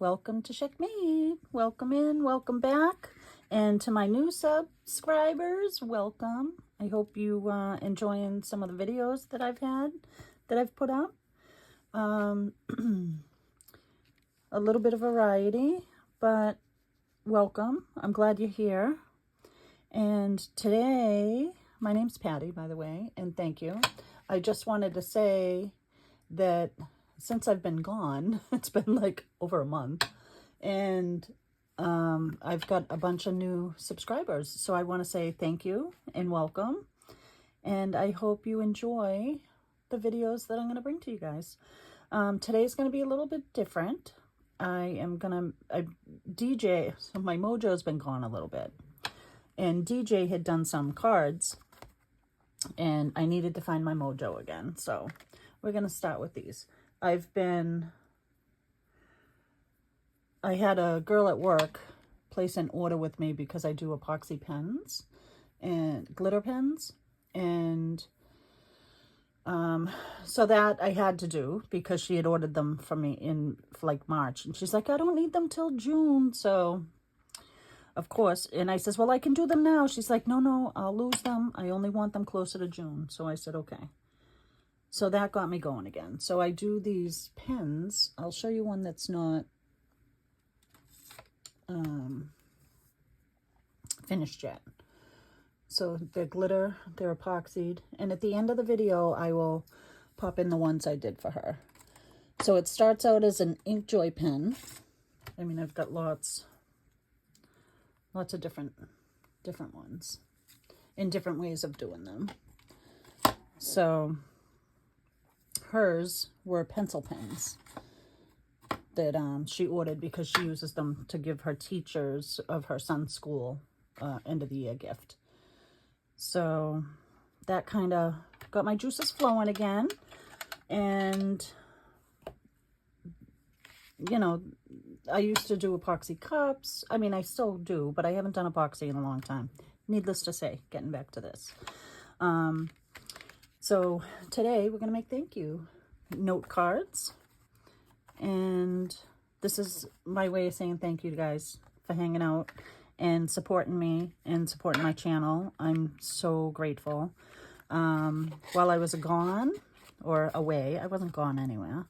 welcome to SheckMade. Welcome in, welcome back. And to my new subscribers, welcome. I hope you enjoying some of the videos that I've put up. A little bit of variety, but welcome. I'm glad you're here. And today, my name's Patty, by the way, and thank you. I just wanted to say that since I've been gone, it's been like over a month, and I've got a bunch of new subscribers. So I want to say thank you and welcome. And I hope you enjoy the videos that I'm going to bring to you guys. Today's going to be a little bit different. DJ, so my mojo's been gone a little bit. And DJ had done some cards, and I needed to find my mojo again. So we're going to start with these. I had a girl at work place an order with me because I do epoxy pens and glitter pens. And so that I had to do because she had ordered them for me in like March. And she's like, I don't need them till June. So of course, and I says, well, I can do them now. She's like, no, I'll lose them. I only want them closer to June. So I said, okay. So that got me going again. So I do these pens. I'll show you one that's not finished yet. So they're glitter, they're epoxied. And at the end of the video, I will pop in the ones I did for her. So it starts out as an Inkjoy pen. I mean, I've got lots of different ones and different ways of doing them. So hers were pencil pens that she ordered because she uses them to give her teachers of her son's school end of the year gift. So that kind of got my juices flowing again. And you know, I used to do epoxy cups. I mean, I still do, but I haven't done epoxy in a long time. Needless to say, getting back to this. So today we're going to make thank you note cards. And this is my way of saying thank you, guys, for hanging out and supporting me and supporting my channel. I'm so grateful. While I was gone or away, I wasn't gone anywhere.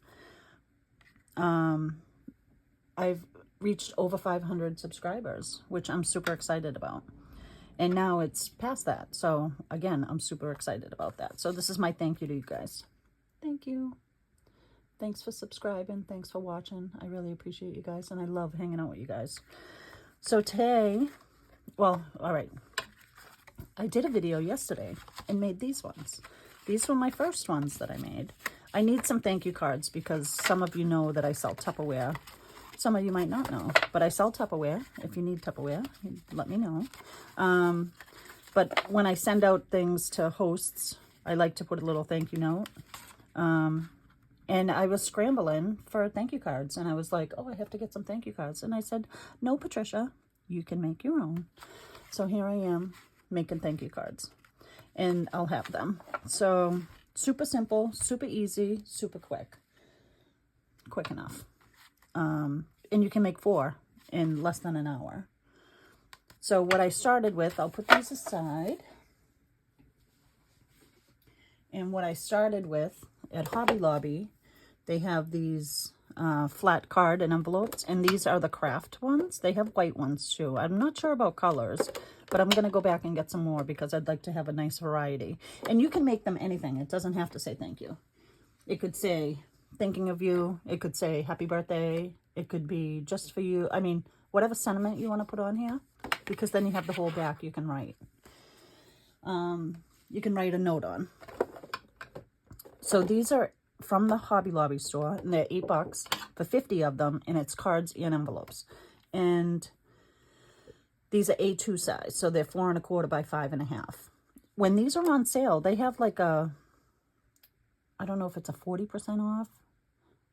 I've reached over 500 subscribers, which I'm super excited about. And now it's past that. So again, I'm super excited about that. So this is my thank you to you guys. Thank you. Thanks for subscribing. Thanks for watching. I really appreciate you guys. And I love hanging out with you guys. So today, well, all right. I did a video yesterday and made these ones. These were my first ones that I made. I need some thank you cards because some of you know that I sell Tupperware. Some of you might not know, but I sell Tupperware. If you need Tupperware, let me know. But when I send out things to hosts, I like to put a little thank you note. And I was scrambling for thank you cards. And I was like, oh, I have to get some thank you cards. And I said, no, Patricia, you can make your own. So here I am making thank you cards. And I'll have them. So super simple, super easy, super quick. Quick enough. And you can make 4 in less than an hour. So what I started with, I'll put these aside. And what I started with at Hobby Lobby, they have these flat card and envelopes. And these are the craft ones. They have white ones too. I'm not sure about colors, but I'm going to go back and get some more because I'd like to have a nice variety. And you can make them anything. It doesn't have to say thank you. It could say thinking of you. It could say happy birthday. It could be just for you. I mean, whatever sentiment you want to put on here, because then you have the whole back you can write. You can write a note on. So these are from the Hobby Lobby store, and they're $8 for 50 of them, and it's cards and envelopes. And these are A2 size, so they're 4 1/4 by 5 1/2. When these are on sale, they have like a, I don't know if it's a 40% off.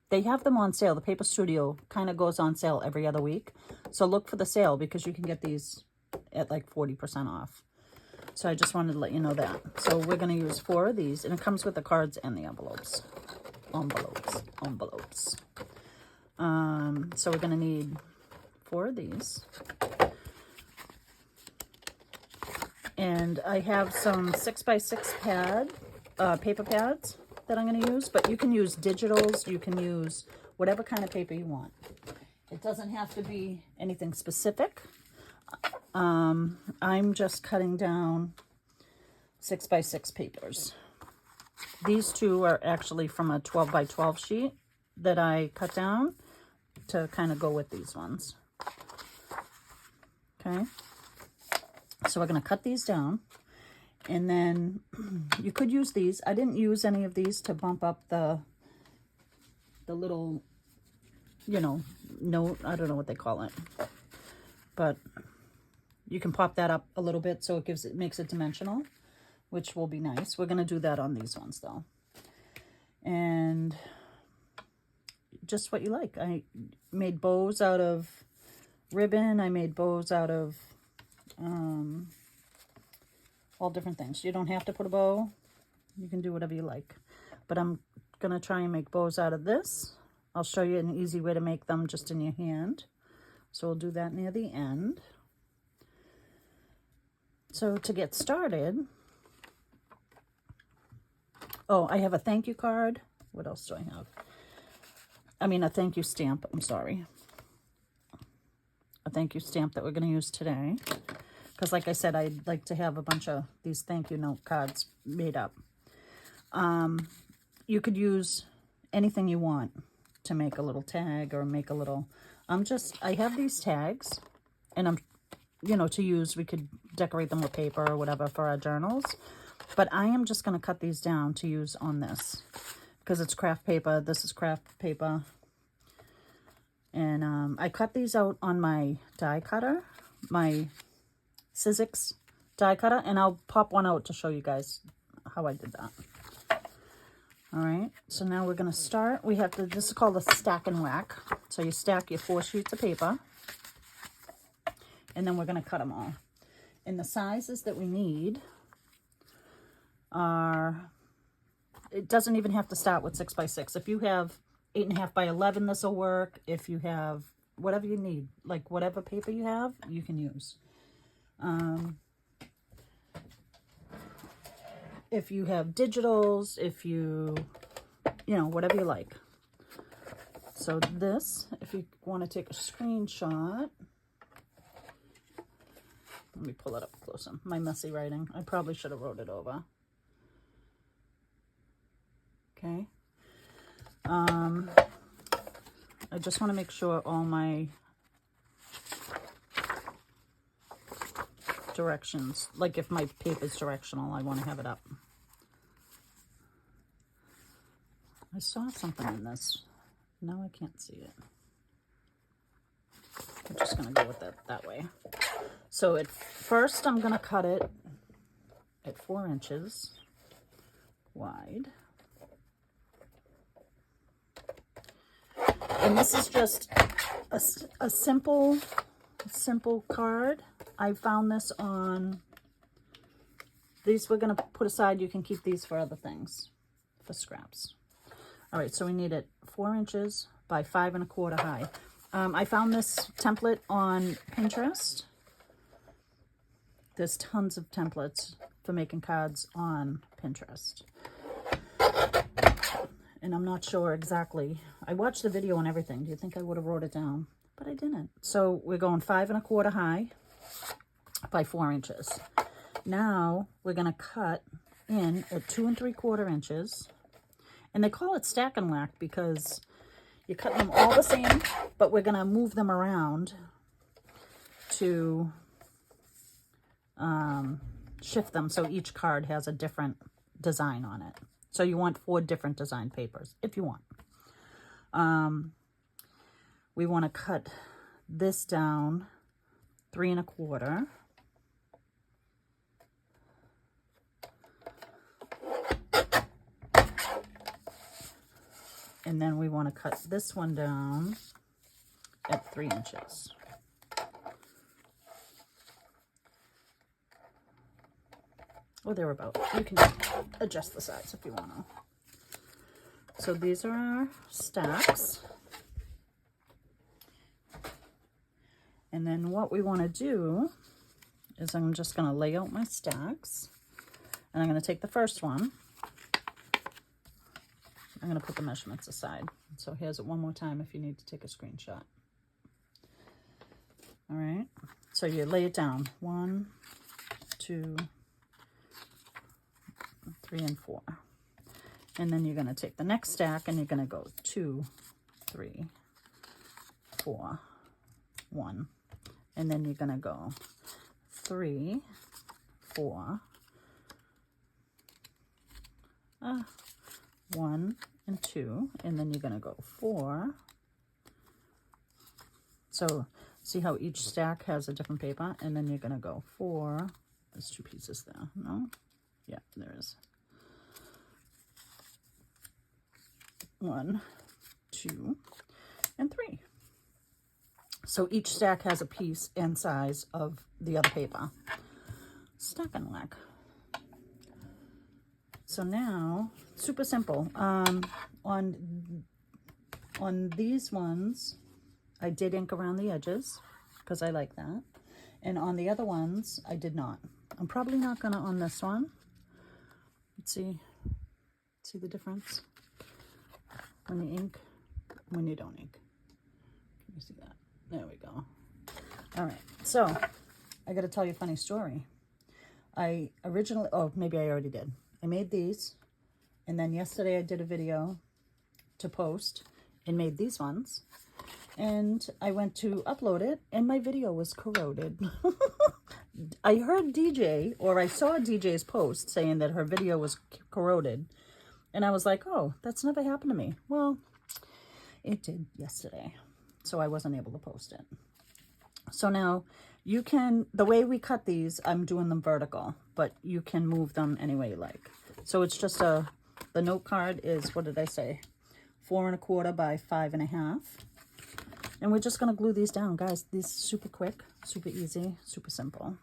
They have them on sale. The Paper Studio kind of goes on sale every other week. So look for the sale because you can get these at like 40% off. So I just wanted to let you know that. So we're going to use 4 of these, and it comes with the cards and the envelopes. Envelopes. So we're going to need 4 of these. And I have some 6x6 paper pads that I'm going to use, but you can use digitals, you can use whatever kind of paper you want. It doesn't have to be anything specific. I'm just cutting down 6x6 papers. These 2 are actually from a 12x12 sheet that I cut down to kind of go with these ones. Okay, so we're going to cut these down, and then you could use these. I didn't use any of these to bump up the little, you know, note. I don't know what they call it, but you can pop that up a little bit so it makes it dimensional, which will be nice. We're going to do that on these ones though. And just what you like. I made bows out of ribbon. I made bows out of all different things. You don't have to put a bow. You can do whatever you like. But I'm going to try and make bows out of this. I'll show you an easy way to make them just in your hand. So we'll do that near the end. So to get started, oh, I have a thank you card. What else do I have? I mean, a thank you stamp, I'm sorry. A thank you stamp that we're going to use today. Because like I said, I'd like to have a bunch of these thank you note cards made up. You could use anything you want to make a little tag or make a little... I have these tags, and I'm, you know, to use, we could decorate them with paper or whatever for our journals. But I am just going to cut these down to use on this. Because it's craft paper. This is craft paper. And I cut these out on my die cutter, my Sizzix die cutter, and I'll pop one out to show you guys how I did that. All right, so now we're going to start. We have to, this is called a stack and whack. So you stack your 4 sheets of paper, and then we're going to cut them all. And the sizes that we need are, it doesn't even have to start with 6x6. If you have 8.5 by 11, this will work. If you have whatever you need, like whatever paper you have, you can use. If you have digitals, if you know, whatever you like. So this, if you want to take a screenshot, let me pull it up closer. My messy writing. I probably should have wrote it over. Okay. I just want to make sure all my directions, like if my paper's directional, I want to have it up. I saw something in this. Now I can't see it. I'm just going to go with that way. So at first I'm going to cut it at 4 inches wide. And this is just a simple card. I found this on, these we're going to put aside. You can keep these for other things, for scraps. All right, so we need it 4 inches by 5 1/4 high. I found this template on Pinterest. There's tons of templates for making cards on Pinterest. And I'm not sure exactly. I watched the video and everything. Do you think I would have wrote it down? But I didn't. So we're going 5 1/4 high by 4 inches. Now we're going to cut in at 2 3/4 inches. And they call it stack and whack because you cut them all the same, but we're going to move them around to shift them so each card has a different design on it. So you want 4 different design papers if you want. We want to cut this down 3 1/4. And then we want to cut this one down at 3 inches. Or thereabout. You can adjust the size if you want to. So these are our stacks. And then what we want to do is I'm just going to lay out my stacks. And I'm going to take the first one. I'm going to put the measurements aside. So here's it one more time if you need to take a screenshot. All right. So you lay it down. 1, 2, 3, and 4. And then you're going to take the next stack and you're going to go 2, 3, 4, 1. And then you're going to go 3, 4, 1 and 2, and then you're going to go 4. So see how each stack has a different paper, and then you're going to go 4. There's 2 pieces there. No? Yeah, there is. 1, 2, and 3. So each stack has a piece and size of the other paper. Stack and whack. So now, super simple. On these ones, I did ink around the edges because I like that. And on the other ones, I did not. I'm probably not gonna on this one. Let's see the difference when you ink, when you don't ink. Can you see that? There we go. All right, so I gotta tell you a funny story. I originally, oh, maybe I already did. I made these, and then yesterday I did a video to post and made these ones. And I went to upload it, and my video was corroded. I heard DJ, or I saw DJ's post saying that her video was corroded. And I was like, oh, that's never happened to me. Well, it did yesterday. So I wasn't able to post it. So now you can, the way we cut these, I'm doing them vertical, but you can move them any way you like. So it's just the note card is, what did I say? 4 1/4 by 5 1/2. And we're just going to glue these down, guys. These are super quick, super easy, super simple.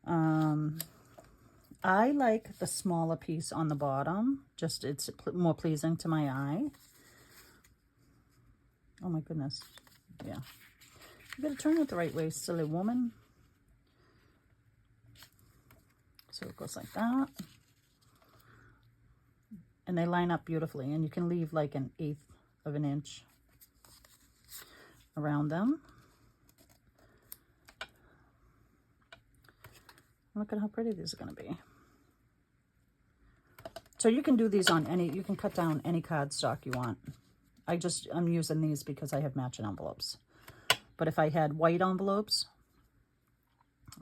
I like the smaller piece on the bottom. Just, it's more pleasing to my eye. Oh my goodness. Yeah. You gotta turn it the right way, silly woman. So it goes like that. And they line up beautifully, and you can leave like 1/8 of an inch around them. Look at how pretty these are going to be. So you can do these on any, you can cut down any cardstock you want. I'm using these because I have matching envelopes. But if I had white envelopes,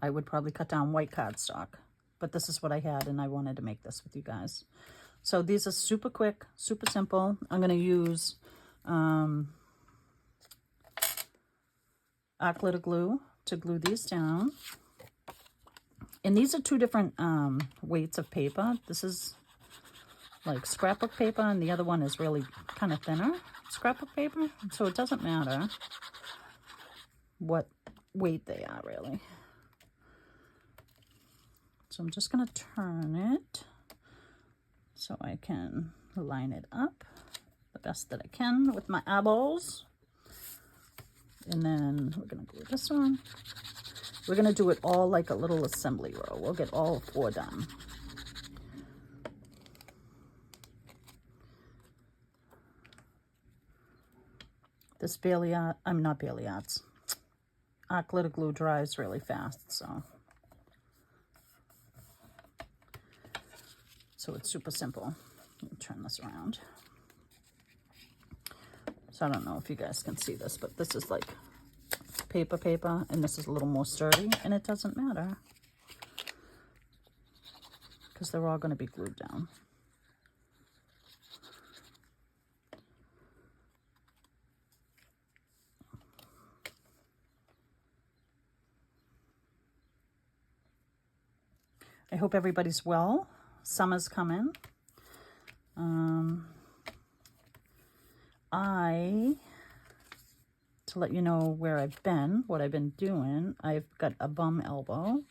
I would probably cut down white cardstock. But this is what I had, and I wanted to make this with you guys. So these are super quick, super simple. I'm going to use arc glitter glue to glue these down. And these are 2 different weights of paper. This is like scrapbook paper, and the other one is really kind of thinner scrapbook paper. So it doesn't matter what weight they are, really. So I'm just going to turn it so I can line it up the best that I can with my eyeballs. And then we're going to glue this one. We're going to do it all like a little assembly row. We'll get all 4 done. This arc glitter glue dries really fast, so it's super simple. Let me turn this around. So I don't know if you guys can see this, but this is like paper, and this is a little more sturdy, and it doesn't matter because they're all going to be glued down. I hope everybody's well. Summer's coming. To let you know where I've been, what I've been doing, I've got a bum elbow.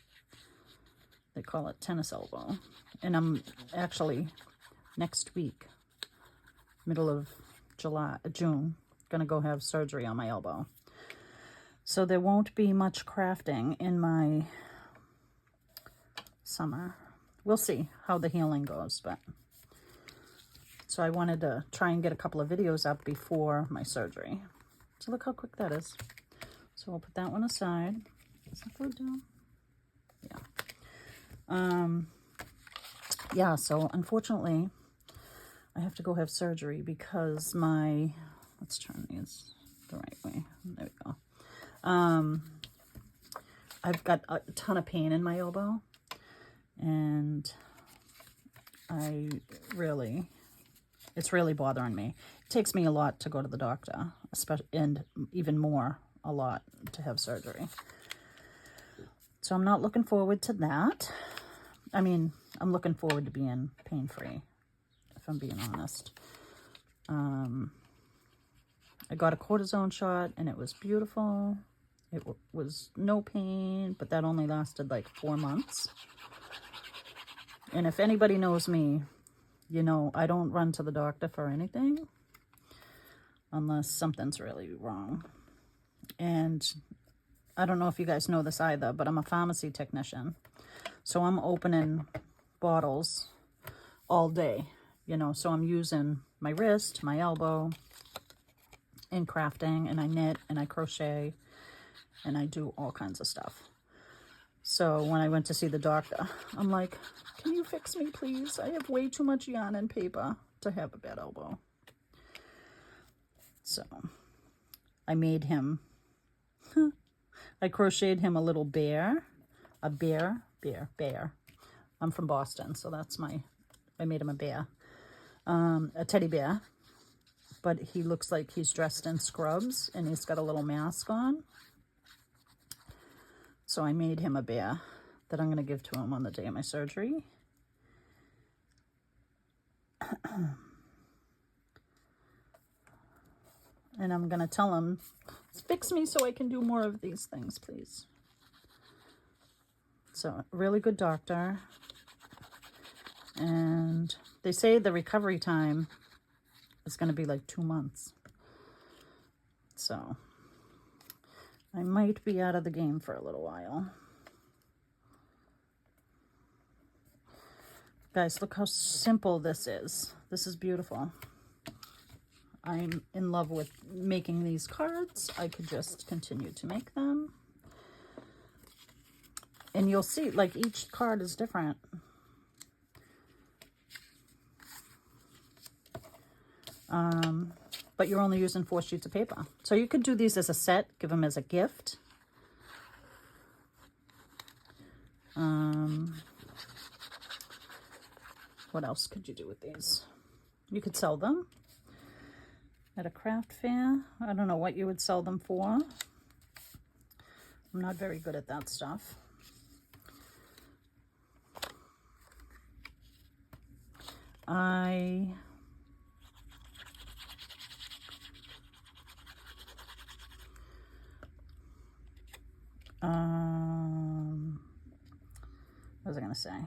They call it tennis elbow. And I'm actually, next week, middle of June, gonna go have surgery on my elbow. So there won't be much crafting in my summer. We'll see how the healing goes, but so I wanted to try and get a couple of videos up before my surgery. So look how quick that is. So we'll put that one aside. Does that go down? Yeah. Yeah, so unfortunately, I have to go have surgery because my, let's turn these the right way. There we go. I've got a ton of pain in my elbow, and it's really bothering me. It takes me a lot to go to the doctor, especially, and even more, a lot to have surgery. So I'm not looking forward to that. I mean, I'm looking forward to being pain-free, if I'm being honest. I got a cortisone shot, and it was beautiful. It was no pain, but that only lasted like 4 months. And if anybody knows me, you know, I don't run to the doctor for anything unless something's really wrong. And I don't know if you guys know this either, but I'm a pharmacy technician. So I'm opening bottles all day, you know, so I'm using my wrist, my elbow in crafting, and I knit and I crochet and I do all kinds of stuff. So when I went to see the doctor, I'm like, can you fix me, please? I have way too much yarn and paper to have a bad elbow. So I made him, I crocheted him a little bear, bear. I'm from Boston, so that's I made him a bear, a teddy bear, but he looks like he's dressed in scrubs and he's got a little mask on. So I made him a bear that I'm going to give to him on the day of my surgery. And I'm going to tell him, fix me so I can do more of these things, please. So, really good doctor. And they say the recovery time is going to be like 2 months. So, I might be out of the game for a little while. Guys, look how simple this is. This is beautiful. I'm in love with making these cards. I could just continue to make them. And you'll see, like, each card is different. But you're only using 4 sheets of paper. So you could do these as a set, give them as a gift. What else could you do with these? You could sell them at a craft fair. I don't know what you would sell them for. I'm not very good at that stuff. What was I going to say?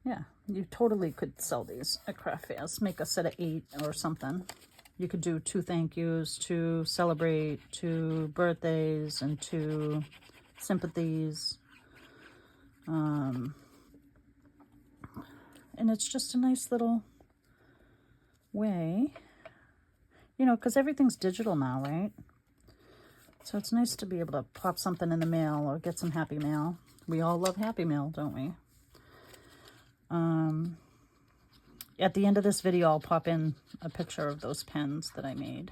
Yeah, you totally could sell these at craft fairs. Make a set of 8 or something. You could do 2 thank yous, 2 celebrate, 2 birthdays, and 2 sympathies. And it's just a nice little way, you know, because everything's digital now, right? So it's nice to be able to pop something in the mail or get some happy mail. We all love happy mail, don't we? At the end of this video, I'll pop in a picture of those pens that I made.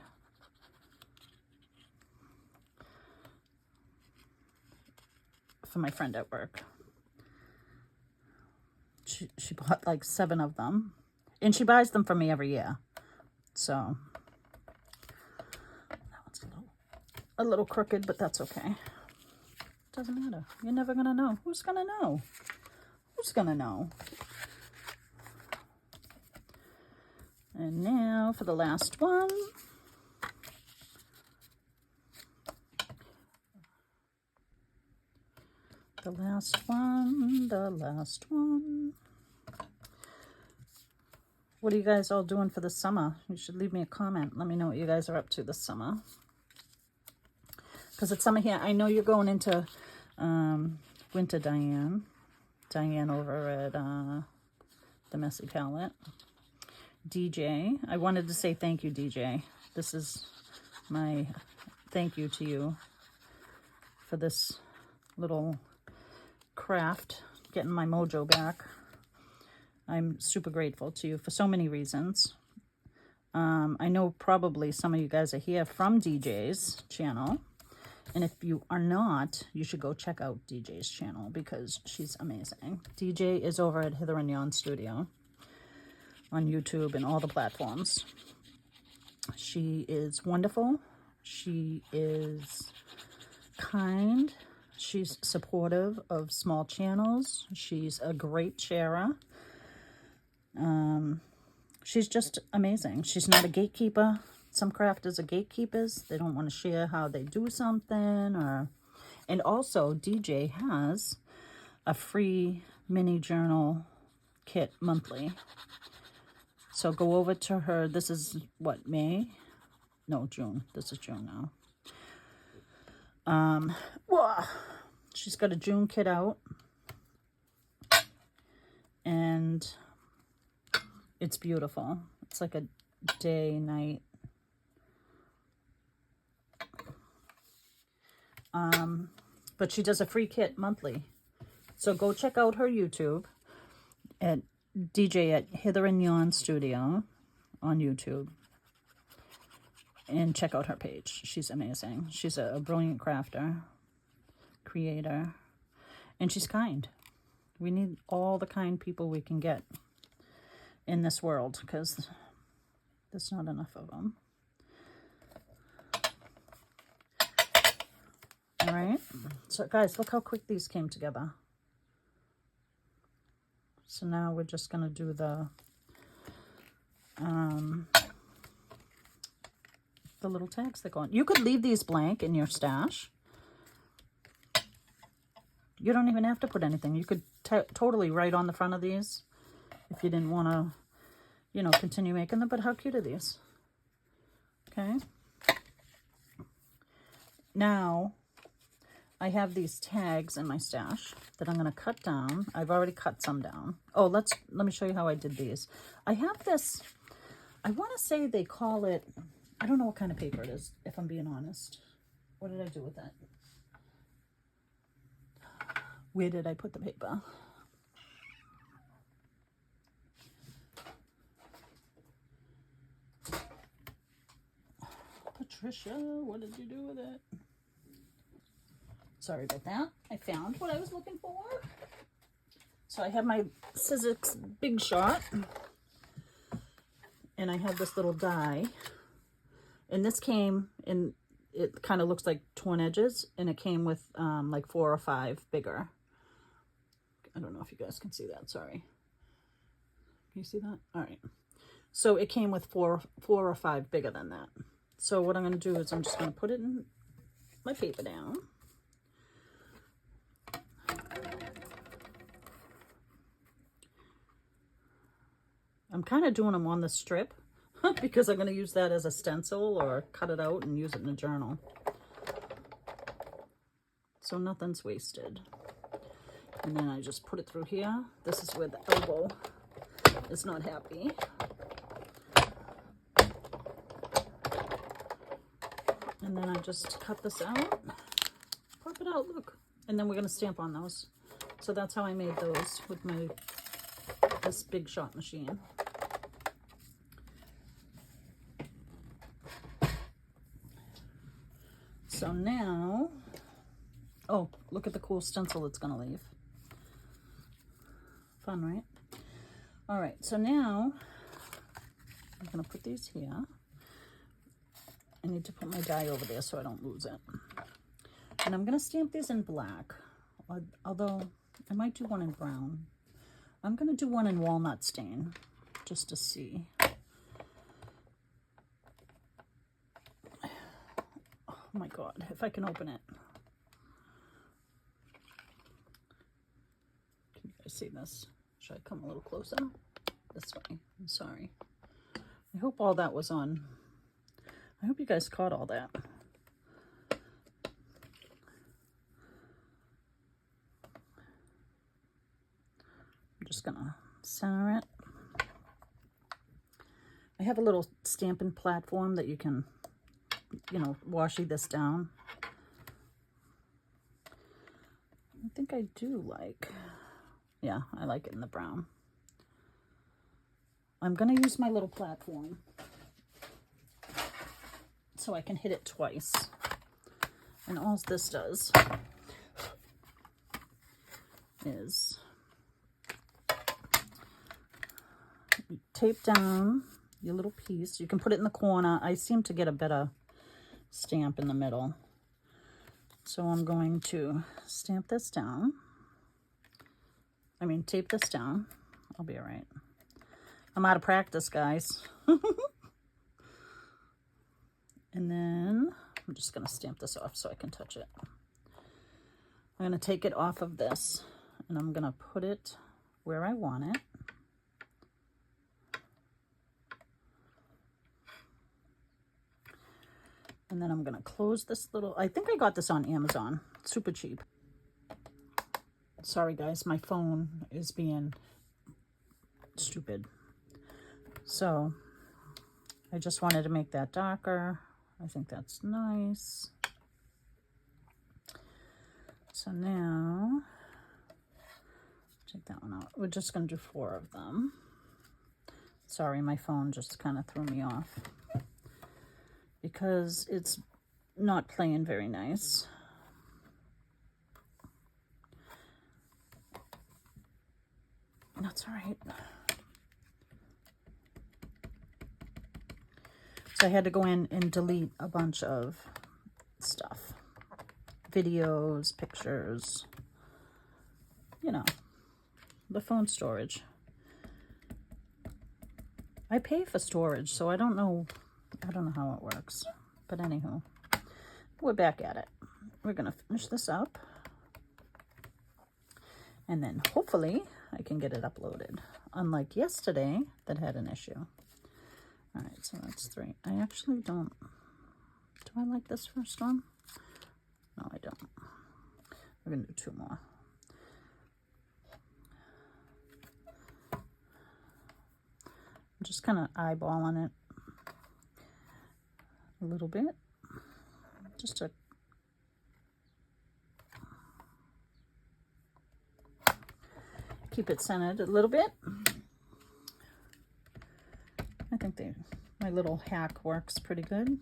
For my friend at work. She bought like 7 of them. And she buys them for me every year. So, that one's a little crooked, but that's okay. Doesn't matter. You're never going to know. Who's going to know? Who's going to know? And now for the last one. The last one. What are you guys all doing for the summer? You should leave me a comment. Let me know what you guys are up to this summer. because it's summer here. I know you're going into winter, Diane. Diane over at the Messy Palette. DJ, I wanted to say thank you, DJ. This is my thank you to you for this little craft, getting my mojo back. I'm super grateful to you for so many reasons. I know probably some of you guys are here from DJ's channel. And if you are not, you should go check out DJ's channel because she's amazing. DJ is over at Hither and Yon Studio on YouTube and all the platforms. She is wonderful. She is kind. She's supportive of small channels. She's a great sharer. She's just amazing. She's not a gatekeeper. Some crafters are gatekeepers. They don't want to share how they do something. And also, DJ has a free mini journal kit monthly. So go over to her. This is what, May? No, June. This is June now. She's got a June kit out. And it's beautiful. It's like a day, night. But she does a free kit monthly. So go check out her YouTube at DJ at Hither and Yon Studio on YouTube. And check out her page. She's amazing. She's a brilliant crafter, creator, and she's kind. We need all the kind people we can get in this world because there's not enough of them. All right, so guys, look how quick these came together. So now we're just gonna do the little tags that go on. You could leave these blank in your stash. You don't even have to put anything. You could totally write on the front of these if you didn't want to, you know, continue making them. But how cute are these? Okay. Now, I have these tags in my stash that I'm going to cut down. I've already cut some down. Oh, let me show you how I did these. I have this, I want to say they call it, I don't know what kind of paper it is, if I'm being honest. What did I do with that? Where did I put the paper? Patricia, what did you do with it? Sorry about that. I found what I was looking for. So I have my Sizzix Big Shot. And I have this little die. And this came in, it kind of looks like torn edges. And it came with like 4 or 5 bigger. I don't know if you guys can see that. Sorry. Can you see that? All right. So it came with 4 or 5 bigger than that. So what I'm going to do is I'm just going to put it in my paper down. I'm kind of doing them on the strip because I'm going to use that as a stencil or cut it out and use it in a journal. So nothing's wasted. And then I just put it through here. This is where the elbow is not happy. And then I just cut this out, pop it out, look. And then we're going to stamp on those. So that's how I made those with this Big Shot machine. So now, oh, look at the cool stencil it's going to leave. Fun, right? All right, so now I'm going to put these here. I need to put my die over there so I don't lose it. And I'm going to stamp these in black, although I might do one in brown. I'm going to do one in walnut stain just to see. Oh my God, if I can open it. Can you guys see this? Should I come a little closer? This way. I'm sorry. I hope all that was on. I hope you guys caught all that. I'm just gonna center it. I have a little stamping platform that you can, you know, washi this down. I think I do like, yeah, I like it in the brown. I'm gonna use my little platform so I can hit it twice. And all this does is you tape down your little piece. You can put it in the corner. I seem to get a better stamp in the middle. So I'm going to stamp this down. I mean, tape this down. I'll be all right. I'm out of practice, guys. And then I'm just going to stamp this off so I can touch it. I'm going to take it off of this and I'm going to put it where I want it. And then I'm going to close this little, I think I got this on Amazon, super cheap. Sorry guys, my phone is being stupid. So I just wanted to make that darker. I think that's nice. So now, take that one out. We're just going to do 4 of them. Sorry, my phone just kind of threw me off because it's not playing very nice. That's all right. So I had to go in and delete a bunch of stuff. Videos, pictures, you know, the phone storage. I pay for storage, so I don't know how it works. But anywho, we're back at it. We're gonna finish this up. And then hopefully I can get it uploaded. Unlike yesterday that had an issue. All right, so that's 3. I actually don't, do I like this first one? No, I don't. We're gonna do 2 more. I'm just kind of eyeballing it a little bit. Just to keep it centered a little bit. I think my little hack works pretty good.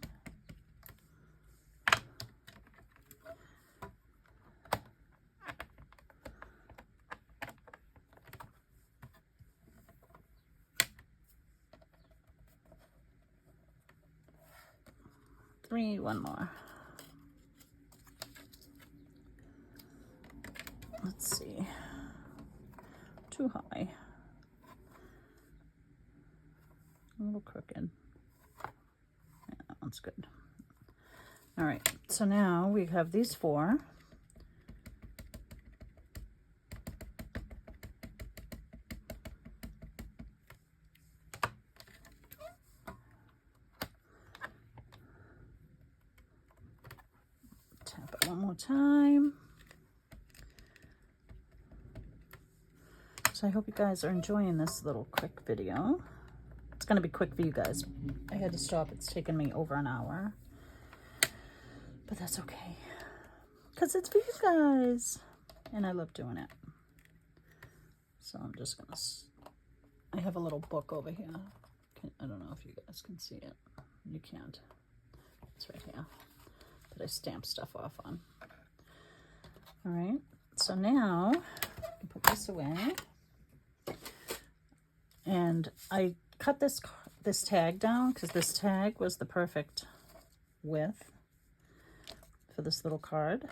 One more. Let's see. Too high. A little crooked. Yeah, that one's good. All right, so now we have these 4. Tap it one more time. So I hope you guys are enjoying this little quick video. It's going to be quick for you guys. I had to stop. It's taken me over an hour. But that's okay. Because it's for you guys. And I love doing it. So I'm just going to... I have a little book over here. I don't know if you guys can see it. You can't. It's right here. That I stamp stuff off on. All right. So now, I can put this away. And I cut this tag down because this tag was the perfect width for this little card.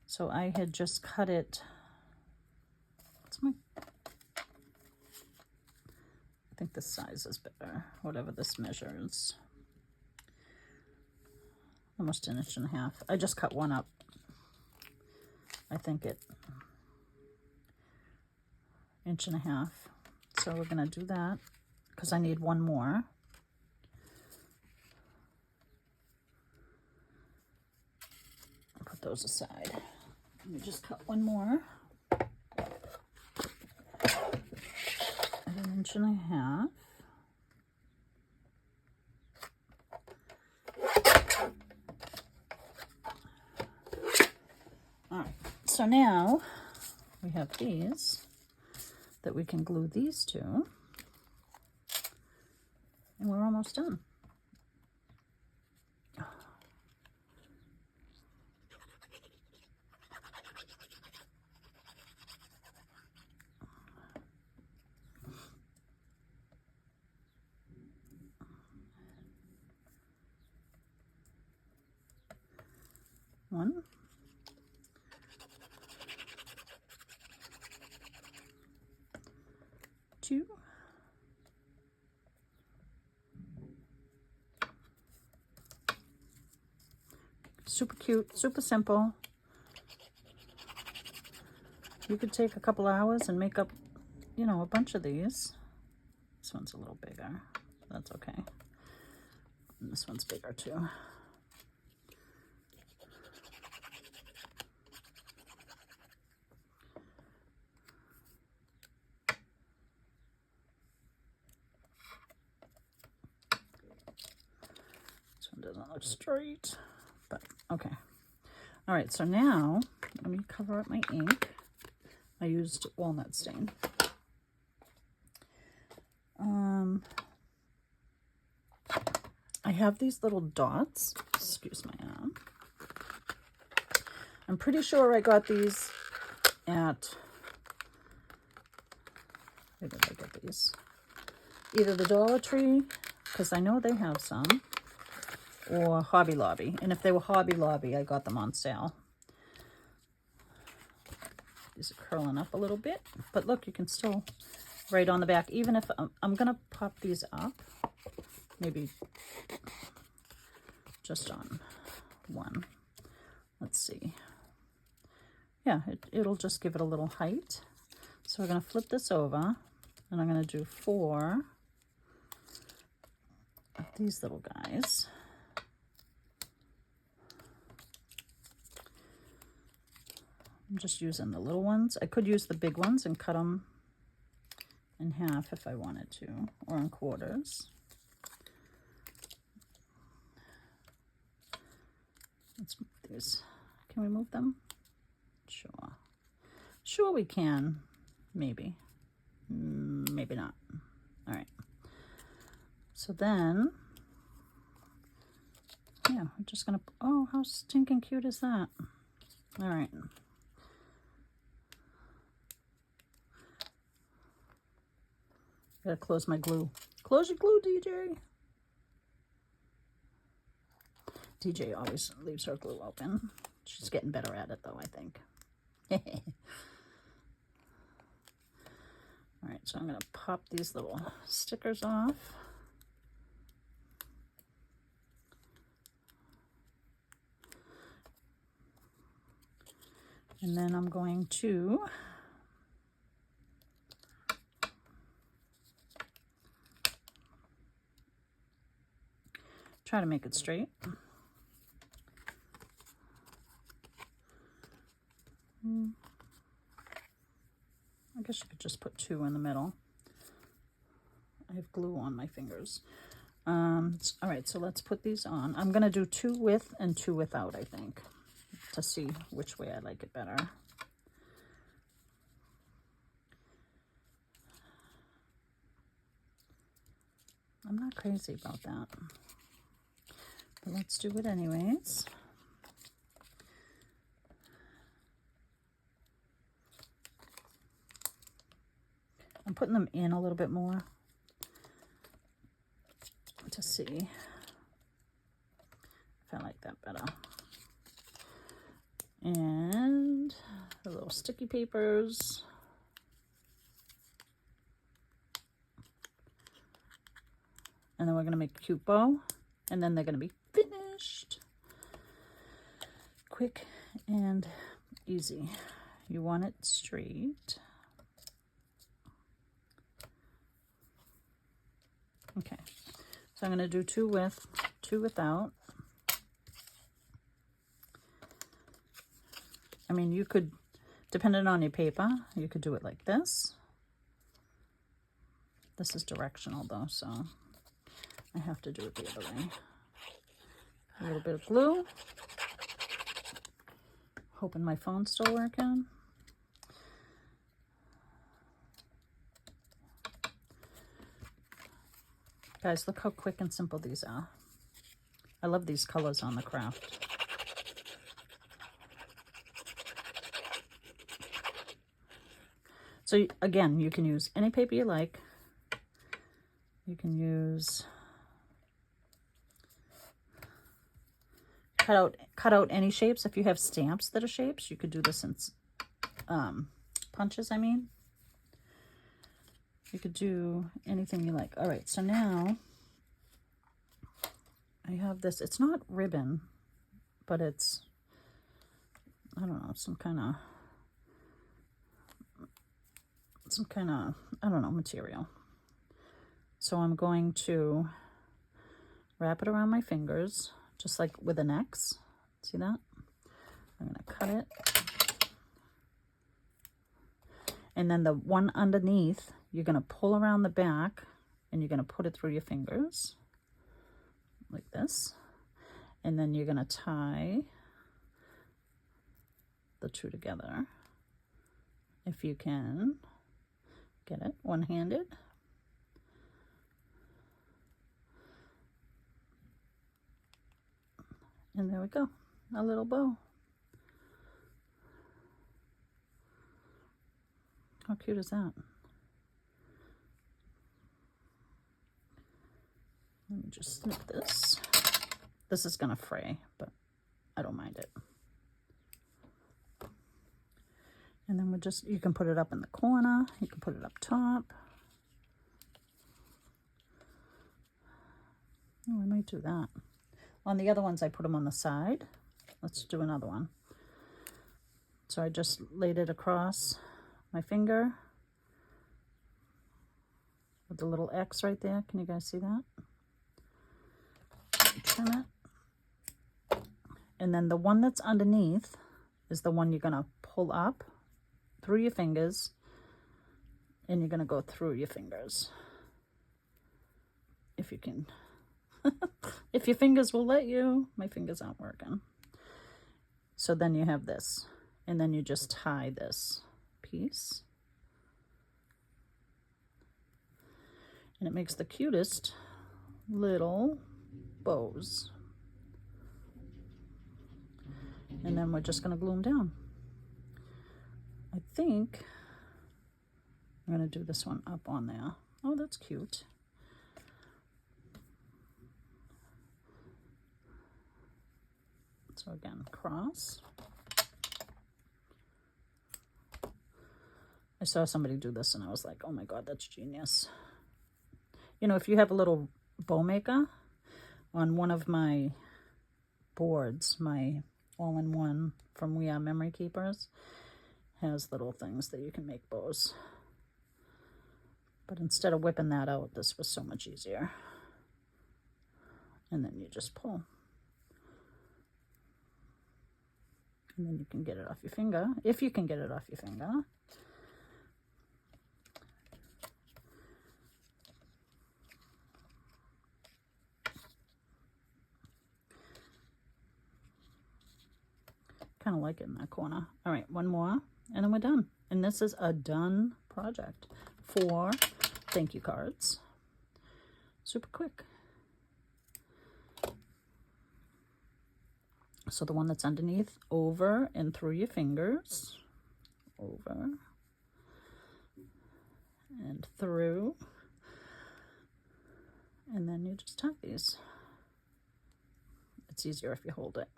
So I had just cut it. I think this size is better, whatever this measures. Almost 1.5 inches. I just cut one up. I think it 1.5 inches. So we're gonna do that because I need one more. I'll put those aside. Let me just cut one more. 1.5 inches. All right, so now we have these that we can glue these to, and we're almost done. One, two, super cute, super simple. You could take a couple hours and make up, you know, a bunch of these. This one's a little bigger. That's okay. And this one's bigger too. Doesn't look straight, but okay. All right, so now let me cover up my ink. I used walnut stain. I have these little dots. Excuse my arm. I'm pretty sure I got these at, where did I get these? Either the Dollar Tree, because I know they have some, or Hobby Lobby. And if they were Hobby Lobby, I got them on sale. These are curling up a little bit, but look, you can still write on the back. Even if I'm gonna pop these up, maybe just on one. Let's see. Yeah, it'll just give it a little height. So we're gonna flip this over, and I'm gonna do 4 of these little guys. I'm just using the little ones. I could use the big ones and cut them in half if I wanted to, or in quarters. Let's move these. Can we move them? Sure. Sure we can. Maybe. Maybe not. All right. So then, yeah, I'm just gonna, oh, how stinking cute is that? All right. Gotta close my glue. Close your glue, DJ. DJ always leaves her glue open. She's getting better at it though, I think. All right, so I'm gonna pop these little stickers off. And then I'm going to try to make it straight. I guess you could just put 2 in the middle. I have glue on my fingers. All right, so let's put these on. I'm gonna do 2 with and 2 without, I think, to see which way I like it better. I'm not crazy about that, but let's do it anyways. I'm putting them in a little bit more to see if I like that better. And the little sticky papers. And then we're gonna make a cute bow, and then they're gonna be finished. Quick and easy. You want it straight. Okay, so I'm gonna do 2 with, 2 without. I mean, you could, depending on your paper, you could do it like this. This is directional though, so I have to do it the other way. A little bit of glue. Hoping my phone's still working. Guys, look how quick and simple these are. I love these colors on the craft. So again, you can use any paper you like. You can use, cut out any shapes. If you have stamps that are shapes, you could do this in punches, I mean. You could do anything you like. All right, so now I have this. It's not ribbon, but it's, I don't know, some kind of, I don't know, material. So I'm going to wrap it around my fingers, just like with an X. See that? I'm going to cut it. And then the one underneath, you're going to pull around the back and you're going to put it through your fingers like this. And then you're going to tie the two together. If you can get it one-handed. And there we go, a little bow. How cute is that? Let me just snip this. This is gonna fray, but I don't mind it. And then you can put it up in the corner, you can put it up top. Oh, I might do that. On the other ones, I put them on the side. Let's do another one. So I just laid it across my finger with the little X right there. Can you guys see that? Turn it. And then the one that's underneath is the one you're gonna pull up through your fingers, and you're gonna go through your fingers. If you can. If your fingers will let you. My fingers aren't working. So then you have this, and then you just tie this piece, and it makes the cutest little bows. And then we're just going to glue them down. I think I'm going to do this one up on there. Oh, that's cute. So again, cross. I saw somebody do this and I was like, oh my God, that's genius. You know, if you have a little bow maker, on one of my boards, my all-in-one from We Are Memory Keepers has little things that you can make bows. But instead of whipping that out, this was so much easier. And then you just pull. And then you can get it off your finger, if you can get it off your finger. Kind of like it in that corner. All right, one more, and then we're done. And this is a done project. 4 thank you cards. Super quick. So the one that's underneath, over and through your fingers, over and through, and then you just tie these. It's easier if you hold it.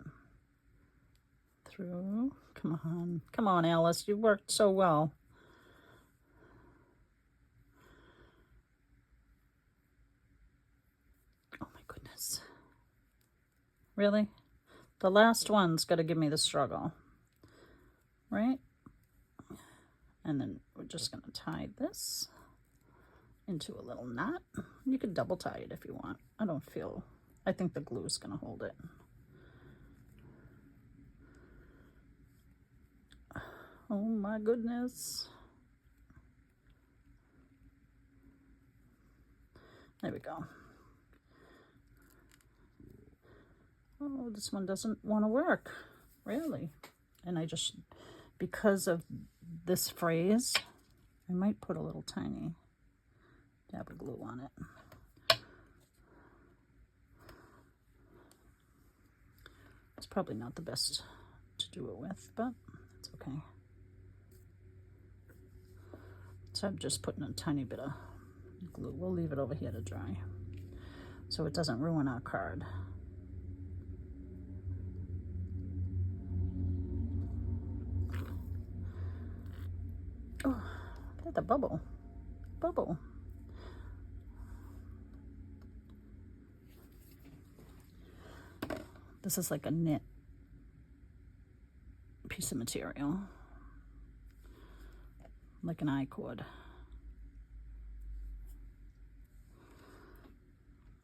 Through, come on, Alice, you worked so well. Oh my goodness. Really? The last one's got to give me the struggle, right? And then we're just going to tie this into a little knot. You could double tie it if you want. I think the glue is going to hold it. Oh my goodness. There we go. Oh, this one doesn't want to work, really. And I just, because of this phrase, I might put a little tiny dab of glue on it. It's probably not the best to do it with, but it's okay. So I'm just putting a tiny bit of glue. We'll leave it over here to dry so it doesn't ruin our card. Oh, look at the bubble. Bubble. This is like a knit piece of material, like an I-cord.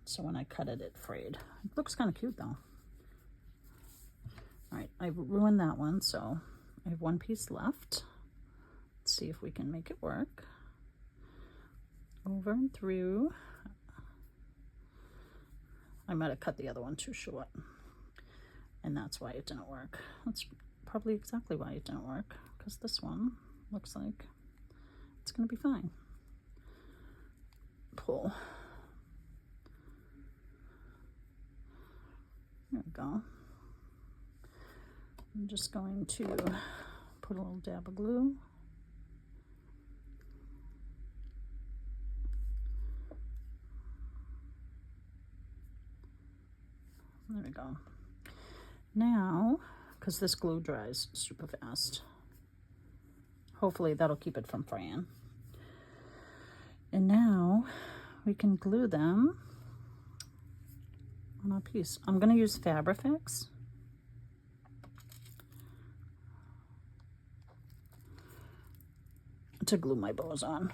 So when I cut it, it frayed. It looks kind of cute though. All right, I ruined that one, so I have one piece left. Let's see if we can make it work. Over and through. I might have cut the other one too short, and that's why it didn't work. That's probably exactly why it didn't work, because this one looks like it's gonna be fine. Pull. There we go. I'm just going to put a little dab of glue. There we go. Now, because this glue dries super fast, hopefully that'll keep it from fraying. And now we can glue them on our piece. I'm going to use Fabrifix. To glue my bows on.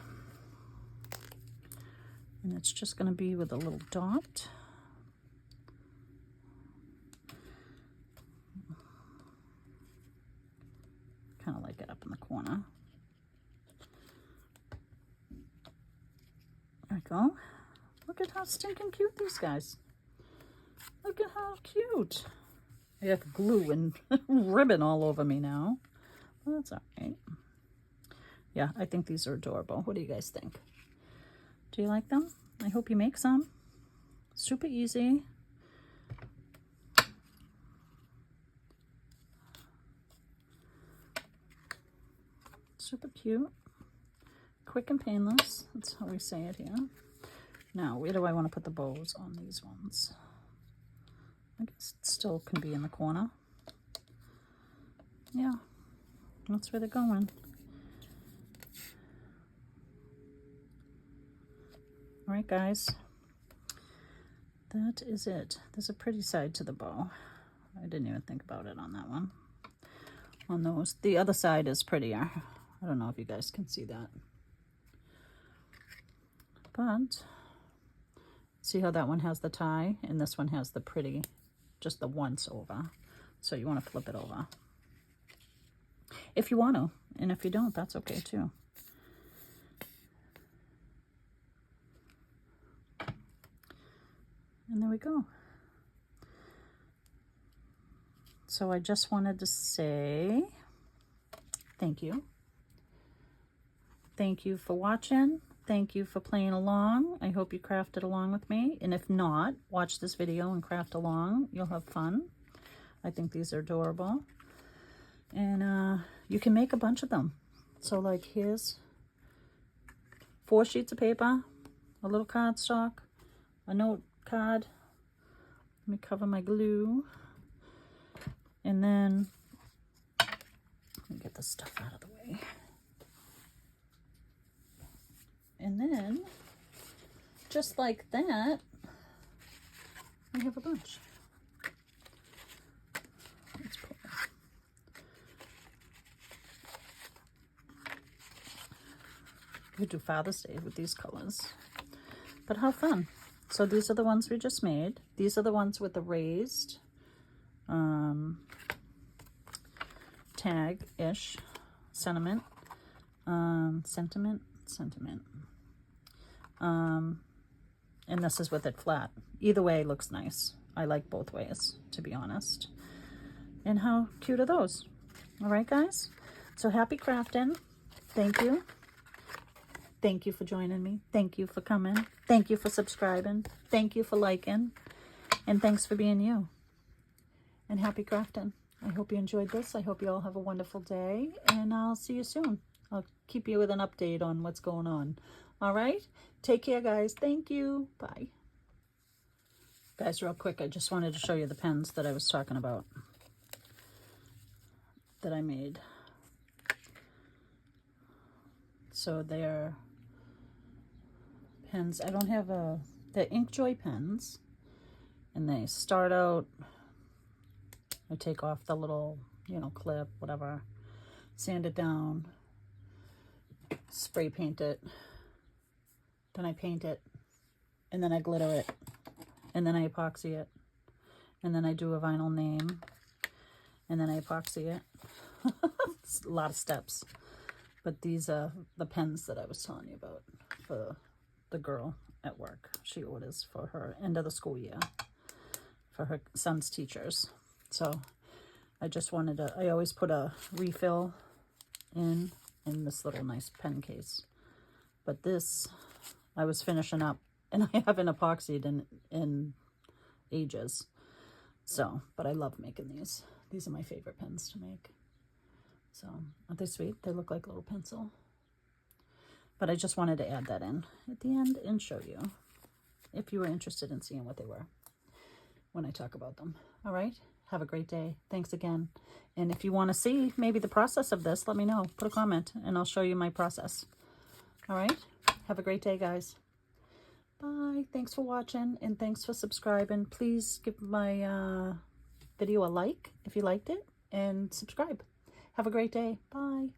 And it's just going to be with a little dot. Kind of like it up in the corner. There we go. Look at how stinking cute these guys. Look at how cute. I have glue and ribbon all over me now. Well, that's all right. Yeah, I think these are adorable. What do you guys think? Do you like them? I hope you make some. Super easy. Super cute. Quick and painless. That's how we say it here. Now, where do I want to put the bows on these ones? I guess it still can be in the corner. Yeah, that's where they're going. All right, guys, that is it. There's a pretty side to the bow. I didn't even think about it on that one. On those, the other side is prettier. I don't know if you guys can see that. But see how that one has the tie and this one has the pretty, just the once over. So you want to flip it over. If you want to, and if you don't, that's okay too. And there we go. So I just wanted to say thank you. Thank you for watching. Thank you for playing along. I hope you crafted along with me. And if not, watch this video and craft along. You'll have fun. I think these are adorable. And you can make a bunch of them. So like here's 4 sheets of paper, a little cardstock, a note card. Let me cover my glue. And then, let me get this stuff out of the way. And then, just like that, I have a bunch. Let's pull. We do Father's Day with these colors. But how fun. So these are the ones we just made. These are the ones with the raised tag-ish sentiment. and this is with it flat. Either way looks nice. I like both ways, to be honest. And how cute are those? All right, guys. So happy crafting. Thank you. Thank you for joining me. Thank you for coming. Thank you for subscribing. Thank you for liking. And thanks for being you. And happy crafting. I hope you enjoyed this. I hope you all have a wonderful day. And I'll see you soon. I'll keep you with an update on what's going on. All right? Take care, guys. Thank you. Bye. Guys, real quick, I just wanted to show you the pens that I was talking about that I made. So they're pens. I don't have they're Inkjoy pens. And they start out, I take off the little, clip, whatever, sand it down, spray paint it, then I paint it, and then I glitter it, and then I epoxy it, and then I do a vinyl name, and then I epoxy it. It's a lot of steps. But these are the pens that I was telling you about for the girl at work. She orders for her end of the school year for her son's teachers. So I just wanted to, I always put a refill in this little nice pen case. But this, I was finishing up, and I haven't epoxied in ages. So, but I love making these. These are my favorite pens to make. So, aren't they sweet? They look like a little pencil. But I just wanted to add that in at the end and show you if you were interested in seeing what they were when I talk about them. All right? Have a great day. Thanks again. And if you want to see maybe the process of this, let me know. Put a comment and I'll show you my process. All right? Have a great day, guys. Bye. Thanks for watching and thanks for subscribing. Please give my video a like if you liked it and subscribe. Have a great day. Bye.